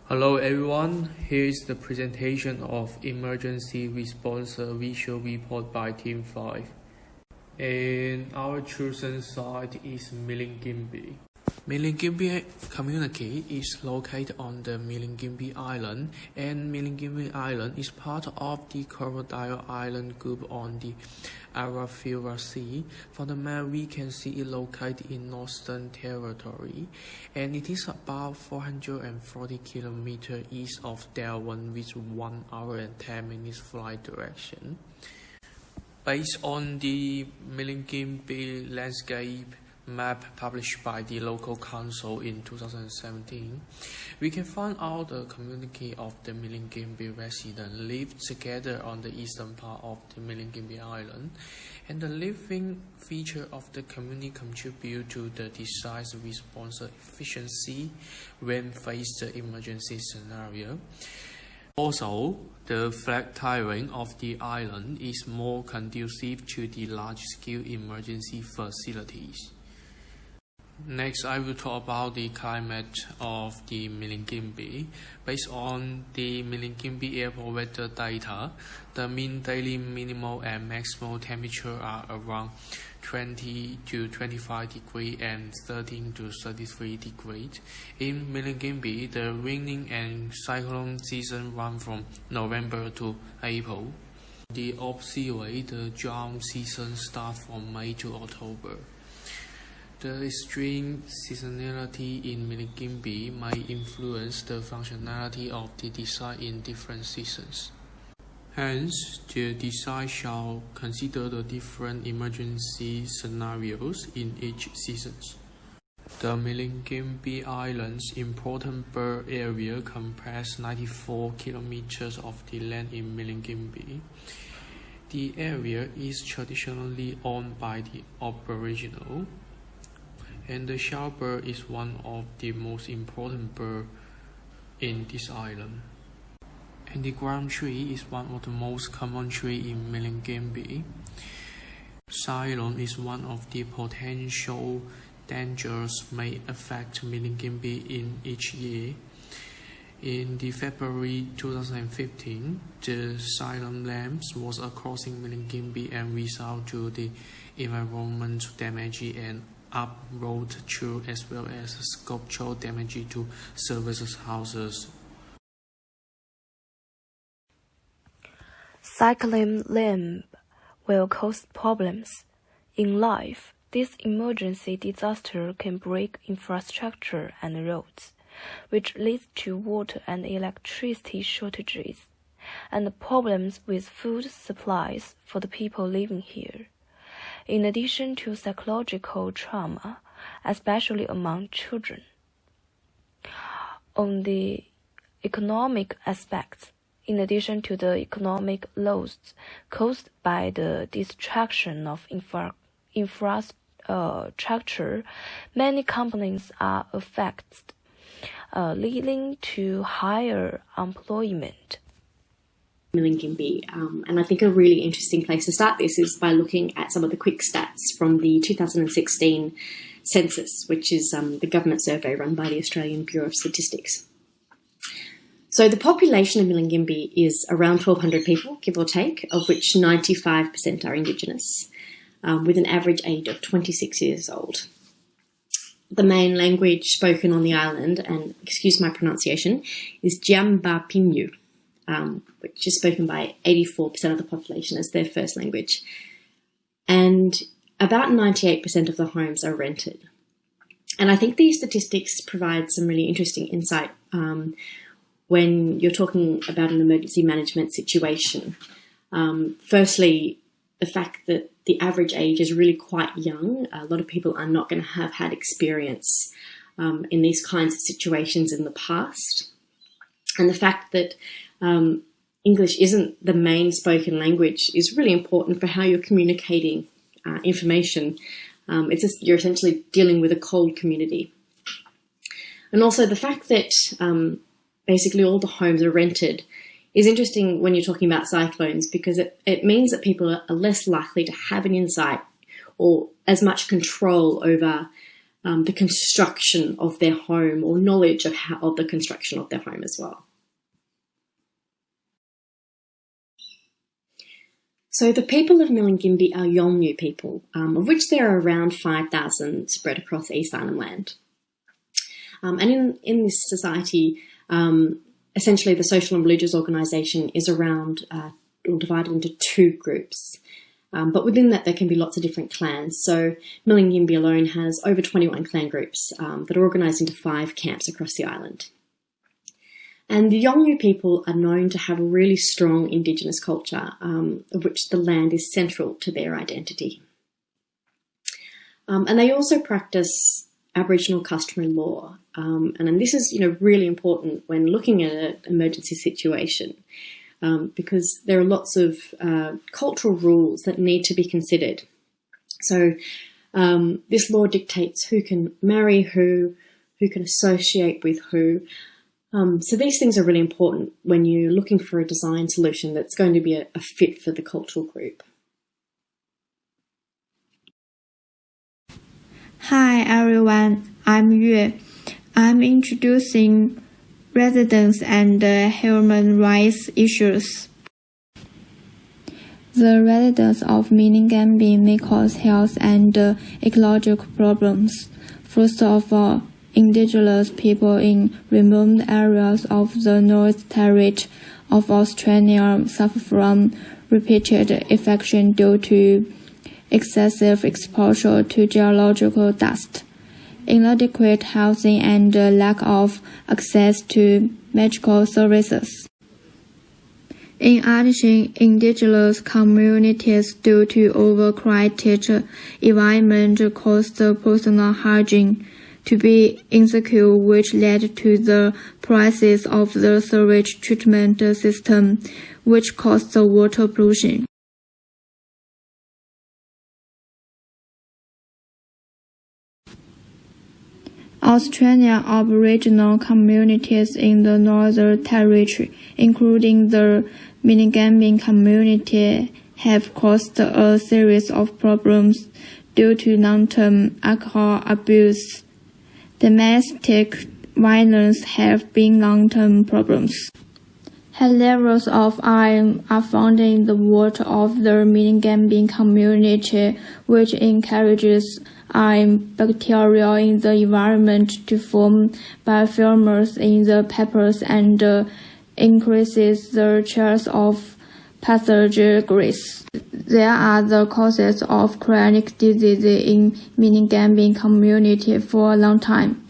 Hello everyone, here is the presentation of Emergency Response Visual Report by Team 5. And our chosen site is Milingimbi. Milingimbi community is located on the Milingimbi Island, and Milingimbi Island is part of the Crocodile Island group on the Arafura Sea. From the map, we can see it located in Northern Territory, and it is about 440 kilometers east of Darwin with 1 hour and 10 minutes flight direction. Based on the Milingimbi landscape map published by the local council in 2017, we can find out the community of the Milingimbi residents live together on the eastern part of the Milingimbi Island, and the living feature of the community contribute to the disaster response efficiency when faced the emergency scenario. Also, the flat terrain of the island is more conducive to the large-scale emergency facilities. Next, I will talk about the climate of the Milingimbi. Based on the Milingimbi airport weather data, the mean daily minimal and maximal temperature are around 20 to 25 degrees and 13 to 33 degrees. In Milingimbi, the raining and cyclone season run from November to April. The opposite way, the drought season starts from May to October. The extreme seasonality in Milingimbi may influence the functionality of the design in different seasons. Hence, the design shall consider the different emergency scenarios in each season. The Milingimbi Island's important bird area comprises 94 kilometers of the land in Milingimbi. The area is traditionally owned by the Aboriginal, and the shorebird is one of the most important birds in this island. And the ground tree is one of the most common trees in Milingimbi. Cyclone is one of the potential dangers may affect Milingimbi in each year. In the February 2015, the cyclone lamps was crossing Milingimbi and resulted to the environmental damage and up-road tree as well as sculptural damage to services houses. Cycling lamp will cause problems. In life, this emergency disaster can break infrastructure and roads, which leads to water and electricity shortages, and problems with food supplies for the people living here. In addition to psychological trauma, especially among children. On the economic aspects, in addition to the economic loss caused by the destruction of infrastructure, many companies are affected, leading to higher unemployment. Milingimbi, and I think a really interesting place to start this is by looking at some of the quick stats from the 2016 census, which is the government survey run by the Australian Bureau of Statistics. So the population of Milingimbi is around 1,200 people, give or take, of which 95% are Indigenous, with an average age of 26 years old. The main language spoken on the island, and excuse my pronunciation, is Djamba Pinyu, which is spoken by 84% of the population as their first language. And about 98% of the homes are rented. And I think these statistics provide some really interesting insight when you're talking about an emergency management situation. Firstly, the fact that the average age is really quite young. A lot of people are not going to have had experience in these kinds of situations in the past. And the fact that English isn't the main spoken language is really important for how you're communicating information. It's just you're essentially dealing with a cold community. And also the fact that basically all the homes are rented is interesting when you're talking about cyclones, because it means that people are less likely to have an insight or as much control over the construction of their home, or knowledge of the construction of their home as well. So the people of Milingimbi are Yolngu people, of which there are around 5,000 spread across East Island land. And in this society, essentially the social and religious organisation is around or divided into two groups. But within that, there can be lots of different clans. So Milingimbi alone has over 21 clan groups that are organised into 5 camps across the island. And the Yolngu people are known to have a really strong Indigenous culture, of which the land is central to their identity. And they also practice Aboriginal customary law. And this is, really important when looking at an emergency situation, because there are lots of cultural rules that need to be considered. So this law dictates who can marry who can associate with who. So these things are really important when you're looking for a design solution that's going to be a fit for the cultural group. Hi everyone, I'm Yue. I'm introducing residents and human rights issues. The residents of Milingimbi may cause health and ecological problems. First of all, Indigenous people in remote areas of the North Territory of Australia suffer from repeated infection due to excessive exposure to geological dust, inadequate housing, and lack of access to medical services. In addition, Indigenous communities, due to overcrowded environment, caused personal hygiene to be insecure, which led to the crisis of the sewage treatment system, which caused water pollution. Australian Aboriginal communities in the Northern Territory, including the Milingimbi community, have caused a series of problems due to long-term alcohol abuse. Domestic violence have been long-term problems. High levels of iron are found in the water of the Milingimbi community, which encourages iron bacteria in the environment to form biofilms in the peppers and increases the chance of pathogens. There are the causes of chronic disease in Milingimbi community for a long time.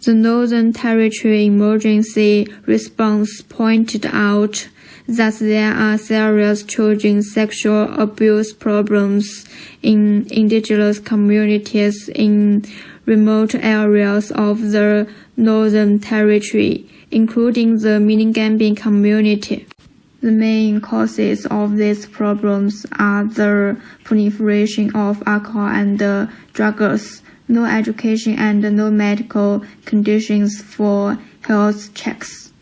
The Northern Territory Emergency Response pointed out that there are serious children's sexual abuse problems in Indigenous communities in remote areas of the Northern Territory, including the Milingimbi community. The main causes of these problems are the proliferation of alcohol and drugs, no education, and no medical conditions for health checks.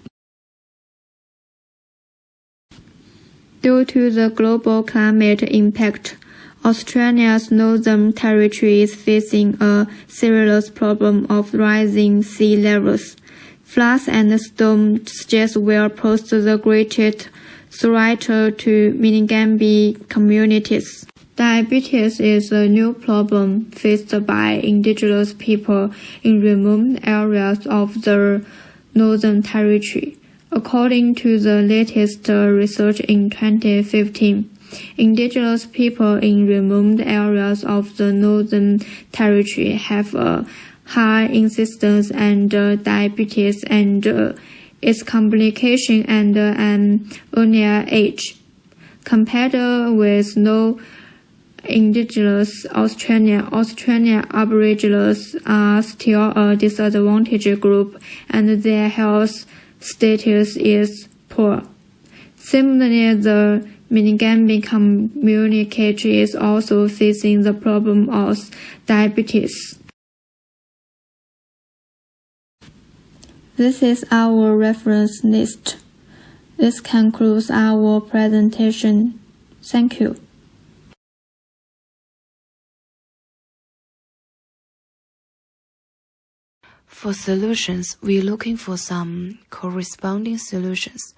Due to the global climate impact, Australia's Northern Territory is facing a serious problem of rising sea levels. Floods and storms just will pose the greatest threat to Milingimbi communities. Diabetes is a new problem faced by Indigenous people in remote areas of the Northern Territory. According to the latest research in 2015, Indigenous people in remote areas of the Northern Territory have a high incidence and diabetes and its complication and an earlier age. Compared with no Indigenous Australian Aboriginals are still a disadvantaged group, and their health status is poor. Similarly, the Milingimbi community is also facing the problem of diabetes. This is our reference list. This concludes our presentation. Thank you. For solutions, we're looking for some corresponding solutions.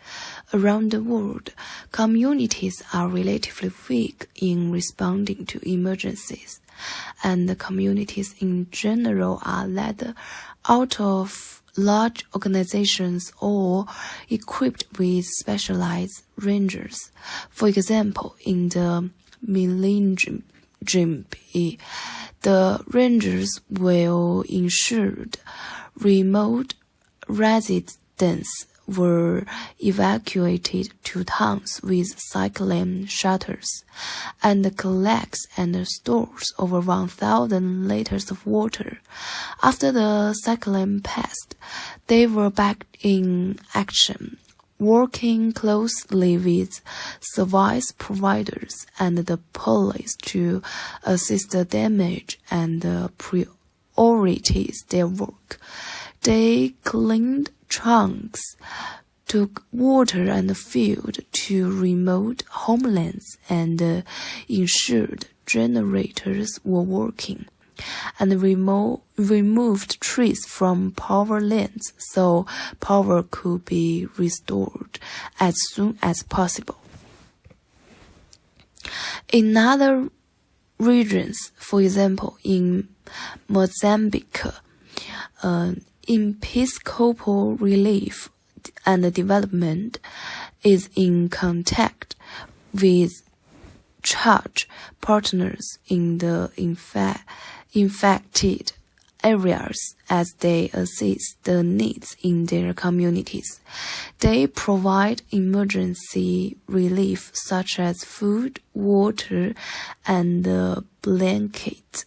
Around the world, communities are relatively weak in responding to emergencies, and the communities in general are led out of large organizations or equipped with specialized rangers. For example, in the Millennium, the rangers will ensure remote residents were evacuated to towns with cyclone shelters, and collects and stores over 1,000 liters of water. After the cyclone passed, they were back in action, working closely with service providers and the police to assist the damaged and prioritize their work. They cleaned trunks, took water and fuel to remote homelands, and ensured generators were working, and removed trees from power lines so power could be restored as soon as possible. In other regions, for example, in Mozambique, Episcopal Relief and Development is in contact with church partners in the infected areas as they assess the needs in their communities. They provide emergency relief such as food, water, and blankets.